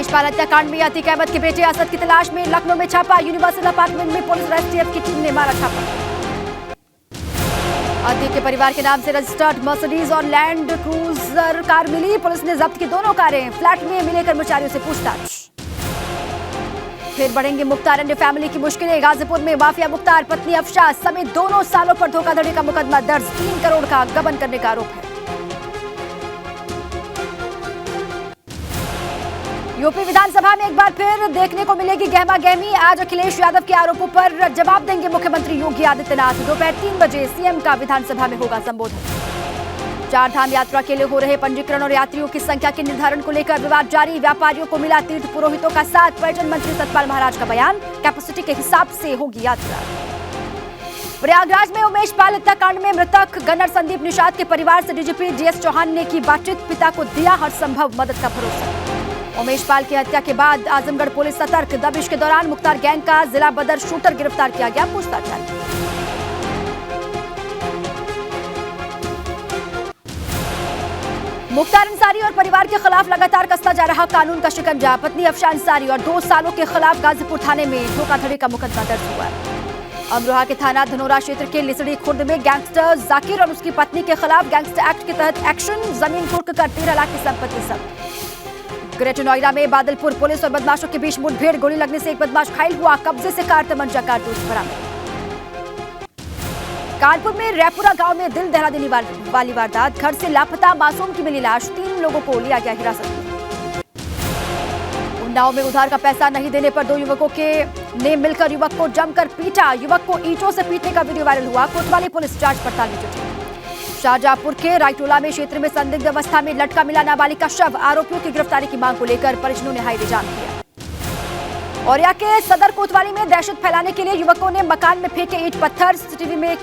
उमेश पाल हत्याकांड में अतीक अहमद के बेटे असद की तलाश में लखनऊ में छापा। यूनिवर्सल अपार्टमेंट में पुलिस और एसटीएफ की टीम ने मारा छापा। अतीक के परिवार के नाम से रजिस्टर्ड मर्सिडीज और लैंड क्रूजर कार मिली। पुलिस ने जब्त की दोनों कारें। फ्लैट में मिले कर्मचारियों से पूछताछ। फिर बढ़ेंगे मुख्तार एंड फैमिली की मुश्किलें। गाजीपुर में माफिया मुख्तार पत्नी अफशा समेत दोनों सालों पर धोखाधड़ी का मुकदमा दर्ज। 3 करोड़ का गबन करने का आरोप है। यूपी विधानसभा में एक बार फिर देखने को मिलेगी गहमा गहमी। आज अखिलेश यादव के आरोपों पर जवाब देंगे मुख्यमंत्री योगी आदित्यनाथ। दोपहर 3 बजे सीएम का विधानसभा में होगा संबोधन। 4 धाम यात्रा के लिए हो रहे पंजीकरण और यात्रियों की संख्या के निर्धारण को लेकर विवाद जारी। व्यापारियों को मिला तीर्थ पुरोहितों का साथ। पर्यटन मंत्री सतपाल महाराज का बयान, कैपेसिटी के हिसाब से होगी यात्रा। प्रयागराज में उमेश पाल हत्याकांड में मृतक गन्नर संदीप निषाद के परिवार से डीजीपी डीएस चौहान ने की बातचीत। पिता को दिया हर संभव मदद का भरोसा। उमेश पाल की हत्या के बाद आजमगढ़ पुलिस सतर्क। दबिश के दौरान मुख्तार गैंग का जिला बदर शूटर गिरफ्तार किया गया। पूछताछ जारी। मुख्तार अंसारी और परिवार के खिलाफ लगातार कसता जा रहा कानून का शिकंजा। पत्नी अफशा अंसारी और 2 सालों के खिलाफ गाजीपुर थाने में धोखाधड़ी का मुकदमा दर्ज हुआ। अमरोहा के थाना धनोरा क्षेत्र के लिसड़ी खुर्द में गैंगस्टर जाकिर और उसकी पत्नी के खिलाफ गैंगस्टर एक्ट के तहत एक्शन। जमीन कुर्क कर 13 लाख की संपत्ति जब्त। ग्रेटर नोएडा में बादलपुर पुलिस और बदमाशों के बीच मुठभेड़। गोली लगने से एक बदमाश घायल हुआ। कब्जे से कार तमंचा कारतूस बरामद। कानपुर में रैपुरा गांव में दिल दहला देने वाली वारदात। घर से लापता मासूम की मिली लाश। 3 लोगों को लिया गया हिरासत में। उन्नाव में उधार का पैसा नहीं देने पर 2 युवकों ने मिलकर युवक को जमकर पीटा। युवक को ईंटों से पीटने का वीडियो वायरल हुआ। कोतवाली पुलिस जांच पड़ताल में जुटी। शाहजहांपुर के रायटोला में क्षेत्र में संदिग्ध अवस्था में लटका मिला नाबालिग का शव। आरोपियों की गिरफ्तारी की मांग को लेकर परिजनों ने हाईवे जाम किया। औरिया के सदर कोतवाली में दहशत फैलाने के लिए युवकों ने मकान में फेंके ईंट पत्थर। सीसीटीवी में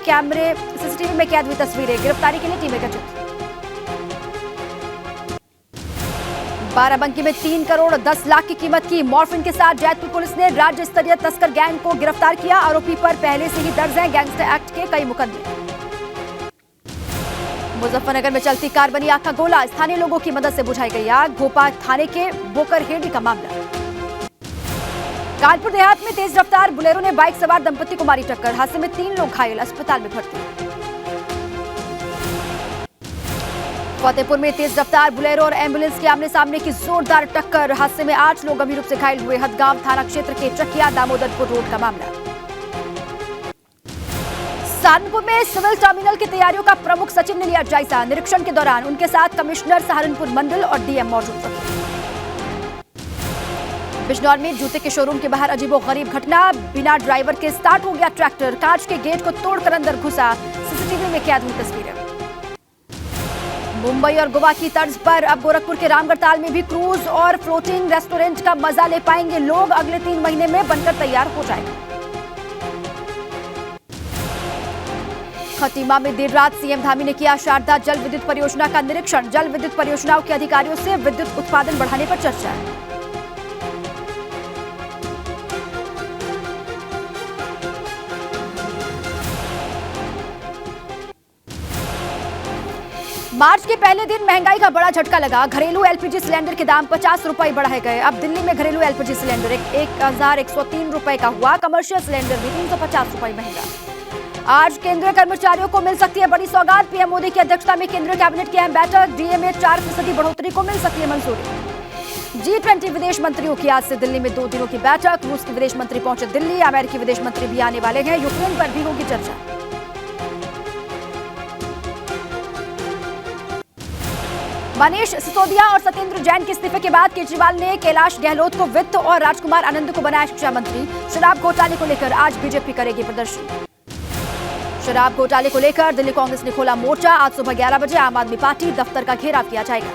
कैद हुई तस्वीरें। गिरफ्तारी के लिए टीमें गठित। बाराबंकी में 3 करोड़ 10 लाख की कीमत की मॉर्फिन के साथ जैतपुर पुलिस ने राज्य स्तरीय तस्कर गैंग को गिरफ्तार किया। आरोपी पर पहले से ही दर्ज है गैंगस्टर एक्ट के कई मुकदमे। मुजफ्फरनगर में चलती कार बनी आग का गोला। स्थानीय लोगों की मदद से बुझाई गई आग। भोपाल थाने के बोकरहेड़ी का मामला। कानपुर देहात में तेज रफ्तार बुलेरो ने बाइक सवार दंपति को मारी टक्कर। हादसे में 3 लोग घायल, अस्पताल में भर्ती। फतेहपुर में तेज रफ्तार बुलेरो और एम्बुलेंस की आमने सामने की जोरदार टक्कर। हादसे में 8 लोग गंभीर रूप से घायल हुए। हदगांव थाना क्षेत्र के चकिया दामोदरपुर रोड का मामला। सहारनपुर में सिविल टर्मिनल की तैयारियों का प्रमुख सचिव ने लिया जायजा। निरीक्षण के दौरान उनके साथ कमिश्नर सहारनपुर मंडल और डीएम मौजूद रहे। बिजनौर में जूते के शोरूम के बाहर अजीबोगरीब घटना। बिना ड्राइवर के स्टार्ट हो गया ट्रैक्टर। कांच के गेट को तोड़कर अंदर घुसा। सीसीटीवी में कैद हुई तस्वीरें। मुंबई और गोवा की तर्ज पर अब गोरखपुर के रामगढ़ताल में भी क्रूज और फ्लोटिंग रेस्टोरेंट का मजा ले पाएंगे लोग। अगले 3 महीने में बनकर तैयार हो जाएगा। खतीमा में देर रात सीएम धामी ने किया शारदा जल विद्युत परियोजना का निरीक्षण। जल विद्युत परियोजनाओं के अधिकारियों से विद्युत उत्पादन बढ़ाने पर चर्चा। मार्च के पहले दिन महंगाई का बड़ा झटका लगा। घरेलू एलपीजी सिलेंडर के दाम 50 रुपए बढ़ाए गए। अब दिल्ली में घरेलू एलपीजी सिलेंडर 1103 रुपए का हुआ। कमर्शियल सिलेंडर भी 350 रुपए महंगा। आज केंद्रीय कर्मचारियों को मिल सकती है बड़ी सौगात। पीएम मोदी की अध्यक्षता में केंद्रीय कैबिनेट की अहम बैठक। डीए में 4% बढ़ोतरी को मिल सकती है मंजूरी। G20 विदेश मंत्रियों की आज से दिल्ली में 2 दिनों की बैठक। रूस के विदेश मंत्री पहुंचे दिल्ली। अमेरिकी विदेश मंत्री भी आने वाले हैं। यूक्रेन पर भी होगी चर्चा। मनीष सिसोदिया और सत्येंद्र जैन के इस्तीफे के बाद केजरीवाल ने कैलाश गहलोत को वित्त और राजकुमार आनंद को बनाया शिक्षा मंत्री। शराब घोटाले को लेकर आज बीजेपी करेगी प्रदर्शन। शराब घोटाले को लेकर दिल्ली कांग्रेस ने खोला मोर्चा। आज सुबह 11 बजे आम आदमी पार्टी दफ्तर का घेराव किया जाएगा।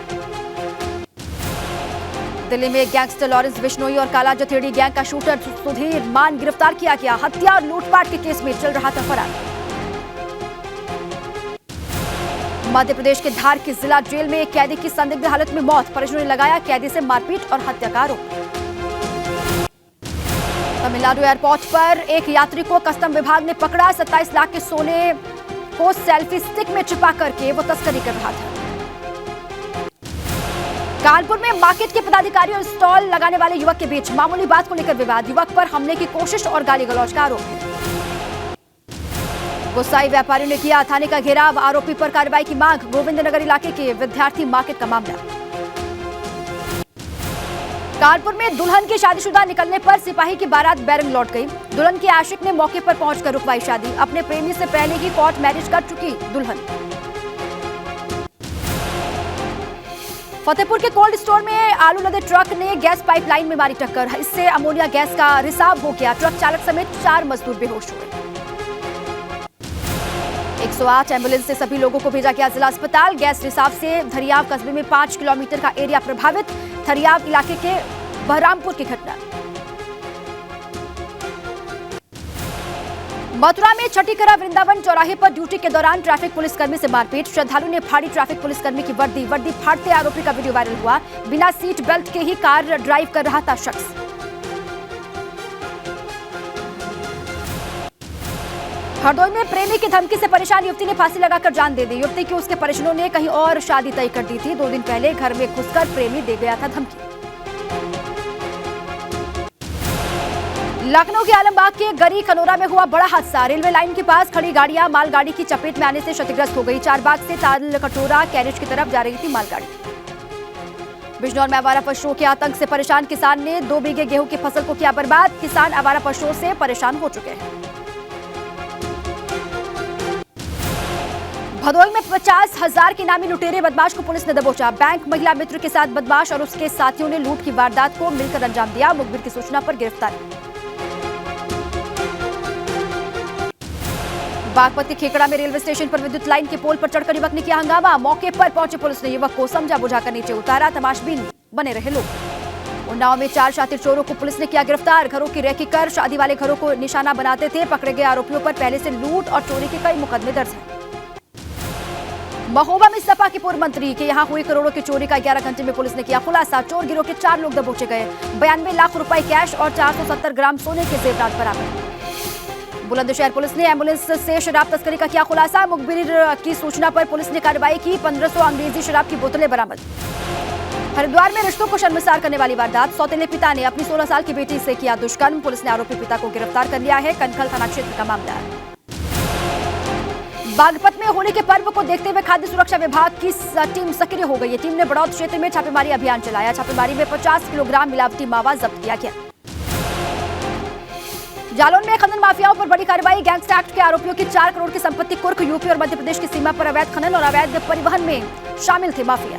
दिल्ली में गैंगस्टर लॉरेंस बिश्नोई और काला जथेड़ी गैंग का शूटर सुधीर मान गिरफ्तार किया गया। हत्या और लूटपाट के केस में चल रहा था फरार। मध्य प्रदेश के धार की जिला जेल में एक कैदी की संदिग्ध हालत में मौत। परिजनों ने लगाया कैदी से मारपीट और हत्या का आरोप। तमिलनाडु एयरपोर्ट पर एक यात्री को कस्टम विभाग ने पकड़ा। 27 लाख के सोने को सेल्फी स्टिक में छिपा करके वो तस्करी कर रहा था। कानपुर में मार्केट के पदाधिकारी और स्टॉल लगाने वाले युवक के बीच मामूली बात को लेकर विवाद। युवक पर हमले की कोशिश और गाली गलौज का आरोप है। गुस्साई व्यापारियों ने किया थाने का घेराव, आरोपी पर कार्रवाई की मांग। गोविंदनगर इलाके के विद्यार्थी मार्केट का मामला। कानपुर में दुल्हन की शादीशुदा निकलने पर सिपाही की बारात बैरंग लौट गई। दुल्हन के आशिक ने मौके पर पहुंचकर रुकवाई शादी। अपने प्रेमी से पहले ही कोर्ट मैरिज कर चुकी दुल्हन। फतेहपुर के कोल्ड स्टोर में आलू लदे ट्रक ने गैस पाइपलाइन में मारी टक्कर। इससे अमोनिया गैस का रिसाव हो गया। ट्रक चालक समेत 4 मजदूर बेहोश हुए। 108 एम्बुलेंस से सभी लोगों को भेजा गया जिला अस्पताल। गैस रिसाव से धरियाव कस्बे में 5 किलोमीटर का एरिया प्रभावित। धरियाव इलाके के बहरामपुर की घटना। मथुरा में छठीकरा वृंदावन चौराहे पर ड्यूटी के दौरान ट्रैफिक पुलिसकर्मी से मारपीट। श्रद्धालु ने फाड़ी ट्रैफिक पुलिसकर्मी की वर्दी फाड़ते आरोपी का वीडियो वायरल हुआ। बिना सीट बेल्ट के ही कार ड्राइव कर रहा था शख्स। हरदोई में प्रेमी की धमकी से परेशान युवती ने फांसी लगाकर जान दे दी। युवती की उसके परिजनों ने कहीं और शादी तय कर दी थी। 2 दिन पहले घर में घुसकर प्रेमी दे गया था धमकी। लखनऊ के आलमबाग के गरी खनोरा में हुआ बड़ा हादसा। रेलवे लाइन के पास खड़ी गाड़ियां मालगाड़ी की चपेट में आने से क्षतिग्रस्त हो गई। चारबाग से ताल कटोरा कैरेज की तरफ जा रही थी मालगाड़ी। बिजनौर में आवारा पशुओं के आतंक से परेशान किसान ने 2 बीघे गेहूं की फसल को किया बर्बाद। किसान आवारा पशुओं से परेशान हो चुके हैं। भदोई में 50,000 के नामी लुटेरे बदमाश को पुलिस ने दबोचा। बैंक महिला मित्र के साथ बदमाश और उसके साथियों ने लूट की वारदात को मिलकर अंजाम दिया। मुखबिर की सूचना पर गिरफ्तारी। बागपत के खेकड़ा में रेलवे स्टेशन पर विद्युत लाइन के पोल पर चढ़कर युवक ने किया हंगामा। मौके पर पहुंचे पुलिस ने युवक को समझा बुझाकर नीचे उतारा। तमाशबीन बने रहे लोग। उन्नाव में 4 शातिर चोरों को पुलिस ने किया गिरफ्तार। घरों की रेकी कर शादी वाले घरों को निशाना बनाते थे। पकड़े गए आरोपियों पर पहले से लूट और चोरी के कई मुकदमे दर्ज हैं। महोबा में सपा के पूर्व मंत्री के यहां हुई करोड़ों की चोरी का 11 घंटे में पुलिस ने किया खुलासा। चोर गिरोह के 4 लोग दबोचे गए। 92 लाख रुपए कैश और 470 ग्राम सोने के जेवरात बरामद। बुलंदशहर पुलिस ने एम्बुलेंस से शराब तस्करी का किया खुलासा। मुखबिर की सूचना पर पुलिस ने कार्रवाई की। 1500 अंग्रेजी शराब की बोतलें बरामद। हरिद्वार में रिश्तों को शर्मसार करने वाली वारदात। सौतेले पिता ने अपनी 16 साल की बेटी से किया दुष्कर्म। पुलिस ने आरोपी पिता को गिरफ्तार कर लिया है। कनखल थाना क्षेत्र का मामला है। बागपत में होली के पर्व को देखते हुए खाद्य सुरक्षा विभाग की टीम सक्रिय हो गई है। टीम ने बड़ौद क्षेत्र में छापेमारी अभियान चलाया। छापेमारी में 50 किलोग्राम मिलावटी मावा जब्त किया गया। जालौन में खनन माफियाओं पर बड़ी कार्रवाई। गैंगस्टर एक्ट के आरोपियों की 4 करोड़ की संपत्ति कुर्क। यूपी और मध्य प्रदेश की सीमा पर अवैध खनन और अवैध परिवहन में शामिल थे माफिया।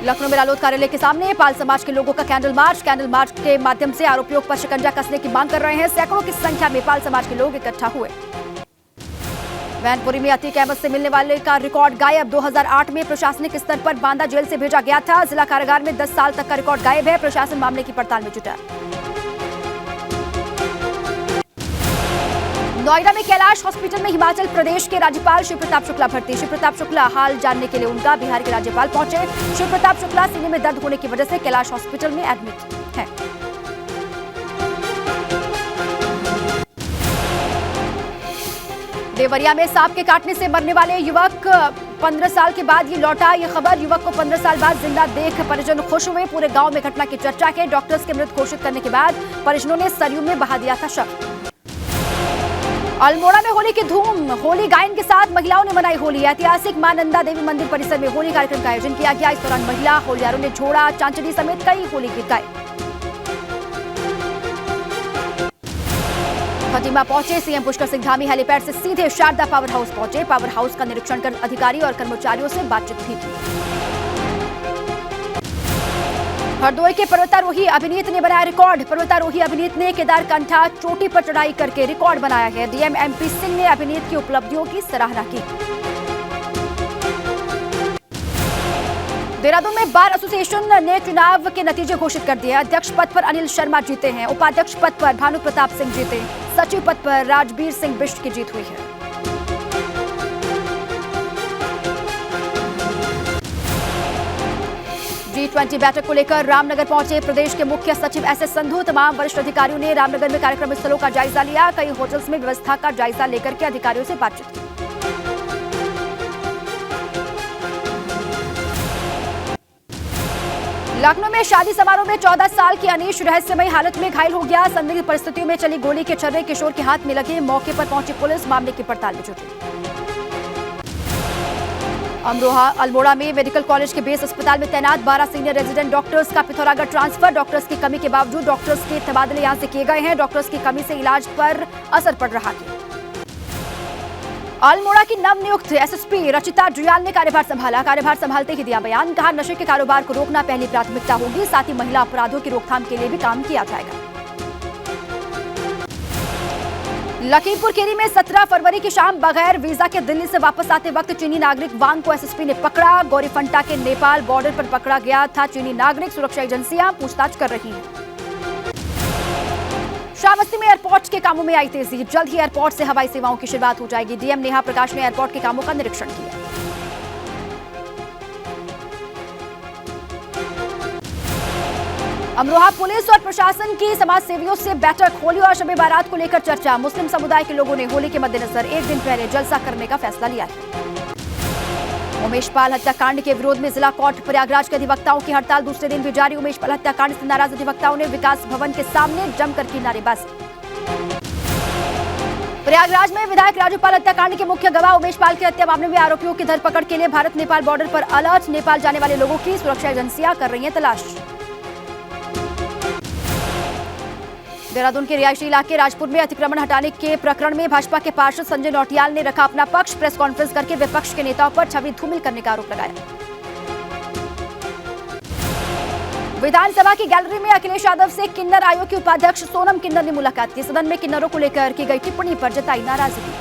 लखनऊ में रालोद कार्यालय के सामने पाल समाज के लोगों का कैंडल मार्च के माध्यम से आरोपियों पर शिकंजा कसने की मांग कर रहे हैं। सैकड़ों की संख्या में पाल समाज के लोग इकट्ठा हुए। वैनपुरी में अतीक अहमद से मिलने वाले का रिकॉर्ड गायब। 2008 में प्रशासनिक स्तर पर बांदा जेल से भेजा गया था। जिला कारागार में 10 साल तक का रिकॉर्ड गायब है। प्रशासन मामले की पड़ताल में जुटा। नोएडा में कैलाश हॉस्पिटल में हिमाचल प्रदेश के राज्यपाल शिव प्रताप शुक्ला भर्ती। शिव प्रताप शुक्ला हाल जानने के लिए उनका बिहार के राज्यपाल पहुंचे। शिव प्रताप शुक्ला सीने में दर्द होने की वजह से कैलाश हॉस्पिटल में एडमिट हैं। देवरिया में सांप के काटने से मरने वाले युवक 15 साल के बाद ये लौटा। ये खबर युवक को 15 साल बाद जिंदा देख परिजन खुश हुए। पूरे गांव में घटना की चर्चा है। डॉक्टर्स के मृत घोषित करने के बाद परिजनों ने सरयू में बहा दिया था शव। अल्मोड़ा में होली की धूम। होली गायन के साथ महिलाओं ने मनाई होली। ऐतिहासिक मां नंदा देवी मंदिर परिसर में होली कार्यक्रम का आयोजन किया गया। इस दौरान महिला होलियारों ने झोड़ा, चांचड़ी समेत कई होली गीत गाए। खटीमा पहुंचे सीएम पुष्कर सिंह धामी हेलीपैड से सीधे शारदा पावर हाउस पहुंचे। पावर हाउस का निरीक्षण कर अधिकारी और कर्मचारियों से बातचीत भी की। हरदोई के पर्वतारोही अभिनीत ने बनाया रिकॉर्ड। पर्वतारोही अभिनीत ने केदारकंठा चोटी पर चढ़ाई करके रिकॉर्ड बनाया है। डीएम एमपी सिंह ने अभिनीत की उपलब्धियों की सराहना की। देहरादून में बार एसोसिएशन ने चुनाव के नतीजे घोषित कर दिए। अध्यक्ष पद पर अनिल शर्मा जीते हैं। उपाध्यक्ष पद पर भानु प्रताप सिंह जीते। सचिव पद पर राजबीर सिंह बिष्ट की जीत हुई है। G20 बैठक को लेकर रामनगर पहुंचे प्रदेश के मुख्य सचिव एसएस संधू। तमाम वरिष्ठ अधिकारियों ने रामनगर में कार्यक्रम स्थलों का जायजा लिया। कई होटल्स में व्यवस्था का जायजा लेकर के अधिकारियों से बातचीत की। लखनऊ में शादी समारोह में 14 साल की अनीश रहस्यमयी हालत में घायल हो गया। संदिग्ध परिस्थितियों में चली गोली के छर्रे किशोर के हाथ में लगे। मौके पर पहुंची पुलिस मामले की पड़ताल में जुटी। अमरोहा अल्मोड़ा में मेडिकल कॉलेज के बेस अस्पताल में तैनात 12 सीनियर रेजिडेंट डॉक्टर्स का पिथौरागढ़ ट्रांसफर। डॉक्टर्स की कमी के बावजूद डॉक्टर्स के तबादले यहां से किए गए हैं। डॉक्टर्स की कमी से इलाज पर असर पड़ रहा है। अल्मोड़ा की नवनियुक्त एसएसपी रचिता जुयाल ने कार्यभार संभाला। कार्यभार संभालते ही दिया बयान। कहा, नशे के कारोबार को रोकना पहली प्राथमिकता होगी, साथ ही महिला अपराधों की रोकथाम के लिए भी काम किया जाएगा। लखीमपुर खीरी में 17 फरवरी की शाम बगैर वीजा के दिल्ली से वापस आते वक्त चीनी नागरिक वांग को एसएसपी ने पकड़ा। गौरीफंटा के नेपाल बॉर्डर पर पकड़ा गया था चीनी नागरिक। सुरक्षा एजेंसियां पूछताछ कर रही हैं। श्रावस्ती में एयरपोर्ट के कामों में आई तेजी। जल्द ही एयरपोर्ट से हवाई सेवाओं की शुरुआत हो जाएगी। डीएम नेहा प्रकाश ने एयरपोर्ट के कामों का निरीक्षण किया। अमरोहा पुलिस और प्रशासन की समाज सेवियों से बैठक। होली और शब बारात को लेकर चर्चा। मुस्लिम समुदाय के लोगों ने होली के मद्देनजर एक दिन पहले जलसा करने का फैसला लिया है। उमेश पाल हत्याकांड के विरोध में जिला कोर्ट प्रयागराज के अधिवक्ताओं की हड़ताल दूसरे दिन भी जारी। उमेश पाल हत्याकांड से नाराज अधिवक्ताओं ने विकास भवन के सामने जमकर की नारेबाजी। प्रयागराज में विधायक राजू पाल हत्याकांड के मुख्य गवाह उमेश पाल की हत्या मामले में आरोपियों की धरपकड़ के लिए भारत नेपाल बॉर्डर पर अलर्ट। नेपाल जाने वाले लोगों की सुरक्षा एजेंसियां कर रही हैं तलाश। देहरादून के रिहायशी इलाके राजपुर में अतिक्रमण हटाने के प्रकरण में भाजपा के पार्षद संजय नौटियाल ने रखा अपना पक्ष। प्रेस कॉन्फ्रेंस करके विपक्ष के नेताओं पर छवि धूमिल करने का आरोप लगाया। विधानसभा की गैलरी में अखिलेश यादव से किन्नर आयोग के उपाध्यक्ष सोनम किन्नर ने मुलाकात की। सदन में किन्नरों को लेकर की गई टिप्पणी पर जताई नाराजगी।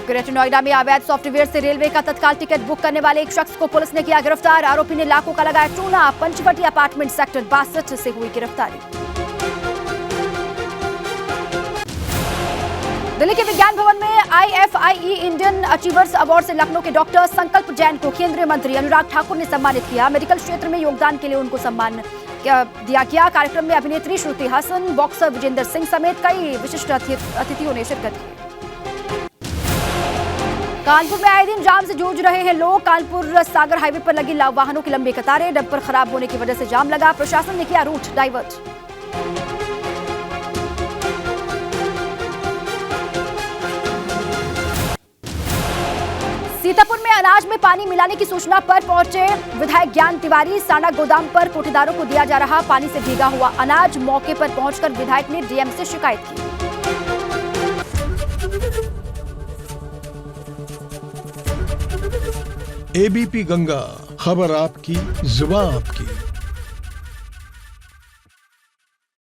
ग्रेटर नोएडा में अवैध सॉफ्टवेयर से रेलवे का तत्काल टिकट बुक करने वाले एक शख्स को पुलिस ने किया गिरफ्तार। आरोपी ने लाखों का लगाया चूना। पंचवटी अपार्टमेंट सेक्टर 62 से हुई गिरफ्तारी। दिल्ली के विज्ञान भवन में IFIE इंडियन अचीवर्स अवार्ड से लखनऊ के डॉक्टर संकल्प जैन को केंद्रीय मंत्री अनुराग ठाकुर ने सम्मानित किया। मेडिकल क्षेत्र में योगदान के लिए उनको सम्मान दिया गया। कार्यक्रम में अभिनेत्री श्रुति हसन, बॉक्सर विजेंद्र सिंह समेत कई विशिष्ट अतिथियों ने शिरकत की। कानपुर में आए दिन जाम से जूझ रहे हैं लोग। कानपुर सागर हाईवे पर लगी वाहनों की लंबी कतारें। डंपर खराब होने की वजह से जाम लगा। प्रशासन ने किया रूट डाइवर्ट। सीतापुर में अनाज में पानी मिलाने की सूचना पर पहुंचे विधायक ज्ञान तिवारी। साना गोदाम पर कोठीदारों को दिया जा रहा पानी से भीगा हुआ अनाज। मौके पर पहुंचकर विधायक ने डीएम से शिकायत की। एबीपी गंगा, खबर आपकी, जुबान आपकी।